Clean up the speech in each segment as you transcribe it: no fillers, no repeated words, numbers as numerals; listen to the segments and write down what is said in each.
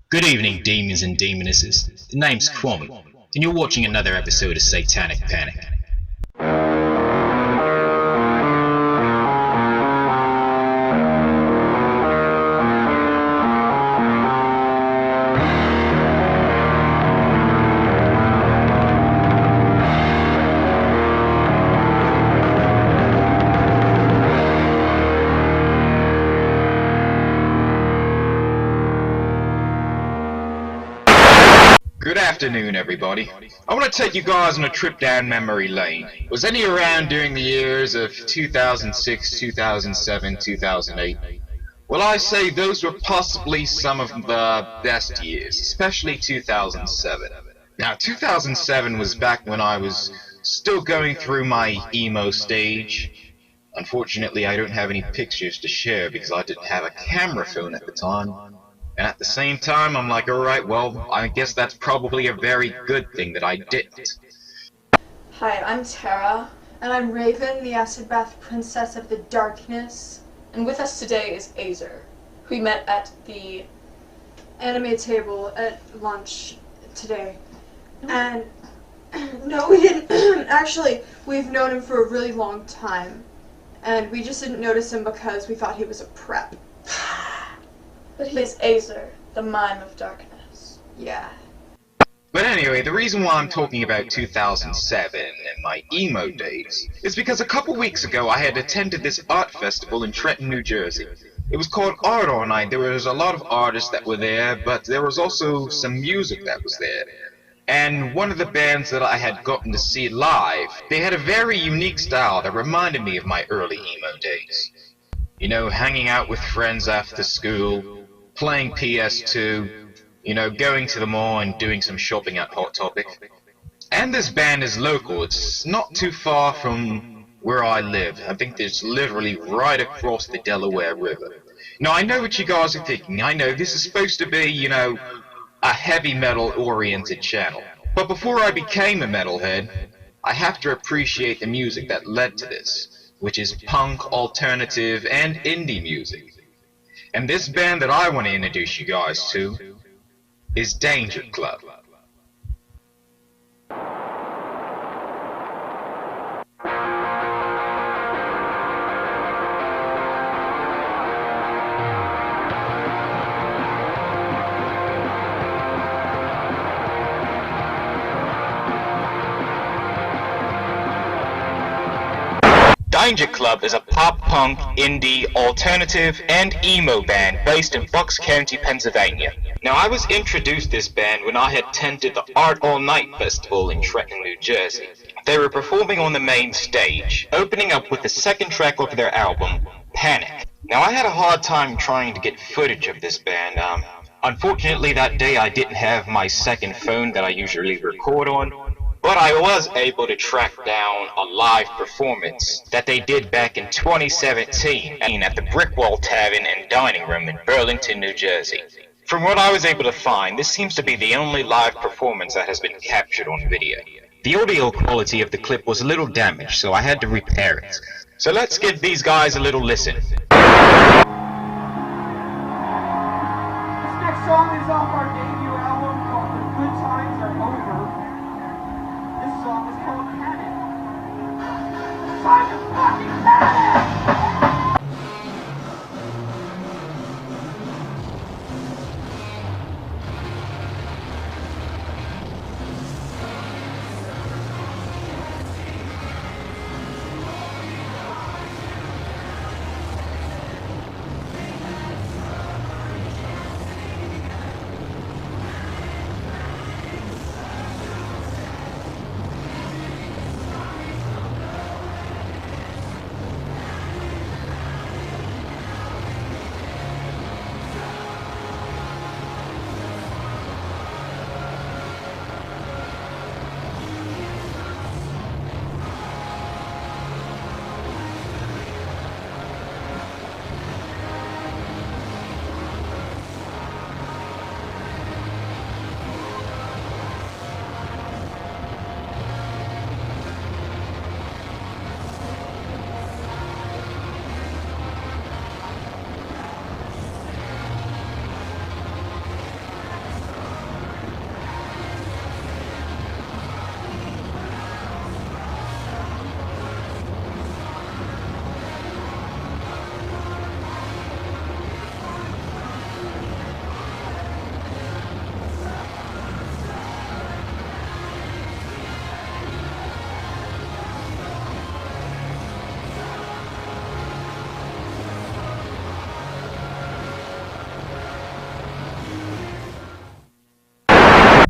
Good evening, demons and demonesses. The name's Kwame, and you're watching another episode of Satanic Panic. Good afternoon, everybody. I want to take you guys on a trip down memory lane. Was any around during the years of 2006, 2007, 2008? Well, I say those were possibly some of the best years, especially 2007. Now, 2007 was back when I was still going through my emo stage. Unfortunately, I don't have any pictures to share because I didn't have a camera phone at the time. And at the same time, I'm like, alright, well, I guess that's probably a very good thing that I didn't. Hi, I'm Tara, and I'm Raven, the Acid Bath Princess of the Darkness. And with us today is Azer. We met at the anime table at lunch today. And no, we didn't. Actually, we've known him for a really long time. And we just didn't notice him because we thought he was a prep. But he's Azer, the Mime of Darkness. Yeah. But anyway, the reason why I'm talking about 2007 and my emo days is because a couple weeks ago I had attended this art festival in Trenton, New Jersey. It was called Art All Night. There was a lot of artists that were there, but there was also some music that was there. And one of the bands that I had gotten to see live, they had a very unique style that reminded me of my early emo days. You know, hanging out with friends after school, playing PS2, you know, going to the mall and doing some shopping at Hot Topic. And this band is local. It's not too far from where I live. I think it's literally right across the Delaware River. Now, I know what you guys are thinking. I know this is supposed to be, you know, a heavy metal oriented channel. But before I became a metalhead, I have to appreciate the music that led to this, which is punk, alternative, and indie music. And this band that I want to introduce you guys to is Danger Club. Danger Club is a pop-punk, indie, alternative, and emo band based in Bucks County, Pennsylvania. Now, I was introduced to this band when I had attended the Art All Night Festival in Trenton, New Jersey. They were performing on the main stage, opening up with the second track of their album, Panic. Now, I had a hard time trying to get footage of this band. Unfortunately, that day I didn't have my second phone that I usually record on, but I was able to track down a live performance that they did back in 2017 at the Brickwall Tavern and Dining Room in Burlington, New Jersey. From what I was able to find, this seems to be the only live performance that has been captured on video. The audio quality of the clip was a little damaged, so I had to repair it. So let's give these guys a little listen. This next song is off our debut album called The Good Times Are Over. This song is called Panic. Time to fucking panic!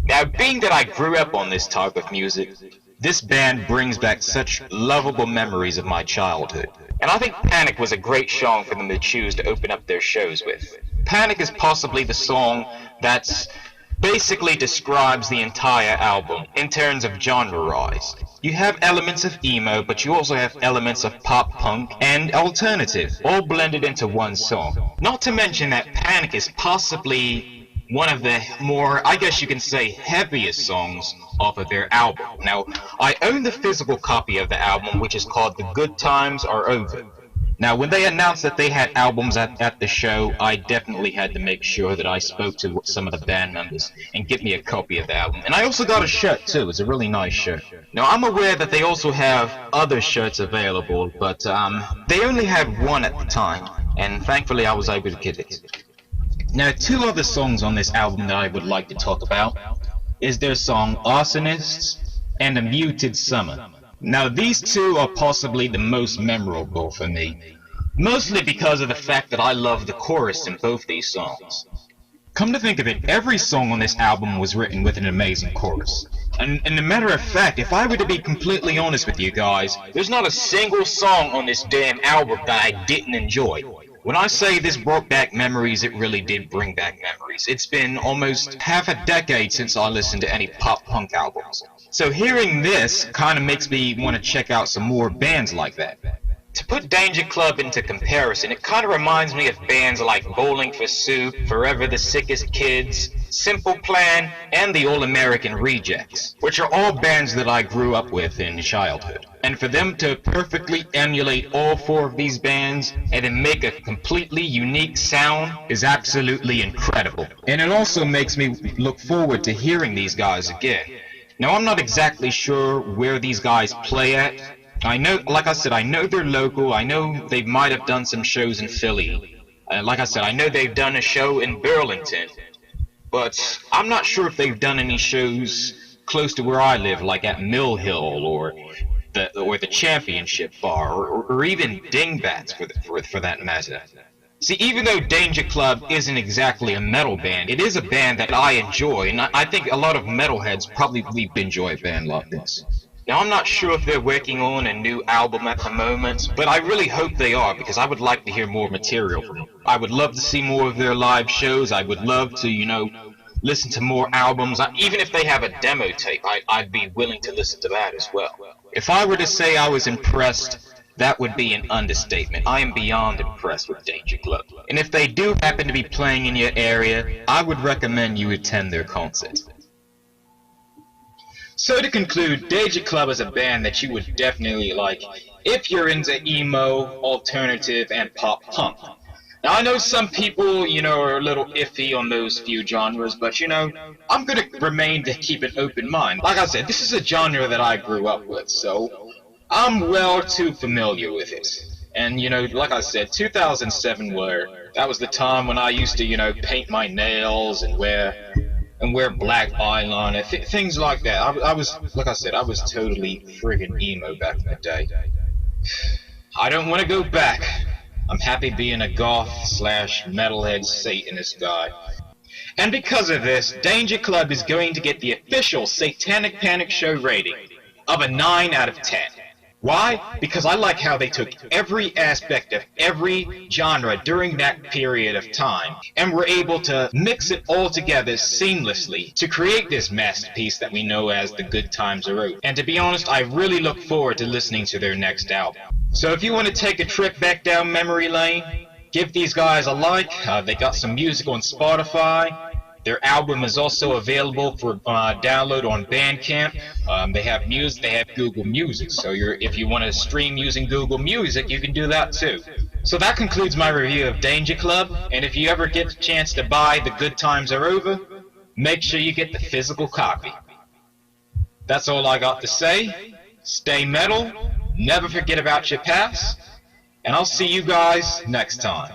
Now, being that I grew up on this type of music, this band brings back such lovable memories of my childhood. And I think Panic was a great song for them to choose to open up their shows with. Panic is possibly the song that's basically describes the entire album in terms of genre-wise. You have elements of emo, but you also have elements of pop punk and alternative, all blended into one song. Not to mention that Panic is possibly one of the more, I guess you can say, heaviest songs off of their album. Now, I own the physical copy of the album, which is called The Good Times Are Over. Now, when they announced that they had albums at the show, I definitely had to make sure that I spoke to some of the band members and get me a copy of the album. And I also got a shirt too. It's a really nice shirt. Now, I'm aware that they also have other shirts available, but they only had one at the time, and thankfully I was able to get it. Now, two other songs on this album that I would like to talk about is their song Arsonists and A Muted Summer. Now, these two are possibly the most memorable for me, mostly because of the fact that I love the chorus in both these songs. Come to think of it, every song on this album was written with an amazing chorus. And a matter of fact, if I were to be completely honest with you guys, there's not a single song on this damn album that I didn't enjoy. When I say this brought back memories, it really did bring back memories. It's been almost half a decade since I listened to any pop-punk albums. So hearing this kind of makes me want to check out some more bands like that. To put Danger Club into comparison, it kind of reminds me of bands like Bowling for Soup, Forever the Sickest Kids, Simple Plan, and the All American Rejects, which are all bands that I grew up with in childhood. And for them to perfectly emulate all four of these bands and to make a completely unique sound is absolutely incredible. And it also makes me look forward to hearing these guys again. Now, I'm not exactly sure where these guys play at. I know, like I said, I know they're local. I know they might have done some shows in Philly. Like I said, I know they've done a show in Burlington. But I'm not sure if they've done any shows close to where I live, like at Mill Hill or the Championship Bar, or even Dingbats for that matter. See, even though Danger Club isn't exactly a metal band, it is a band that I enjoy, and I think a lot of metalheads probably enjoy a band like this. Now, I'm not sure if they're working on a new album at the moment, but I really hope they are, because I would like to hear more material from them. I would love to see more of their live shows. I would love to, listen to more albums. Even if they have a demo tape, I'd be willing to listen to that as well. If I were to say I was impressed, that would be an understatement. I am beyond impressed with Danger Club. And if they do happen to be playing in your area, I would recommend you attend their concert. So to conclude, Danger Club is a band that you would definitely like if you're into emo, alternative, and pop punk. Now, I know some people, are a little iffy on those few genres, but, I'm going to remain to keep an open mind. Like I said, this is a genre that I grew up with, so I'm well too familiar with it. And, like I said, 2007 that was the time when I used to, paint my nails and wear black eyeliner, things like that. I was, like I said, I was totally friggin' emo back in the day. I don't want to go back. I'm happy being a goth/metalhead Satanist guy. And because of this, Danger Club is going to get the official Satanic Panic Show rating of a 9 out of 10. Why? Because I like how they took every aspect of every genre during that period of time and were able to mix it all together seamlessly to create this masterpiece that we know as The Good Times Are Over. And to be honest, I really look forward to listening to their next album. So if you want to take a trip back down memory lane, give these guys a like. They got some music on Spotify. Their album is also available for download on Bandcamp. They have music. They have Google Music. So if you want to stream using Google Music, you can do that too. So that concludes my review of Danger Club. And if you ever get the chance to buy The Good Times Are Over, make sure you get the physical copy. That's all I got to say. Stay metal. Never forget about your past. And I'll see you guys next time.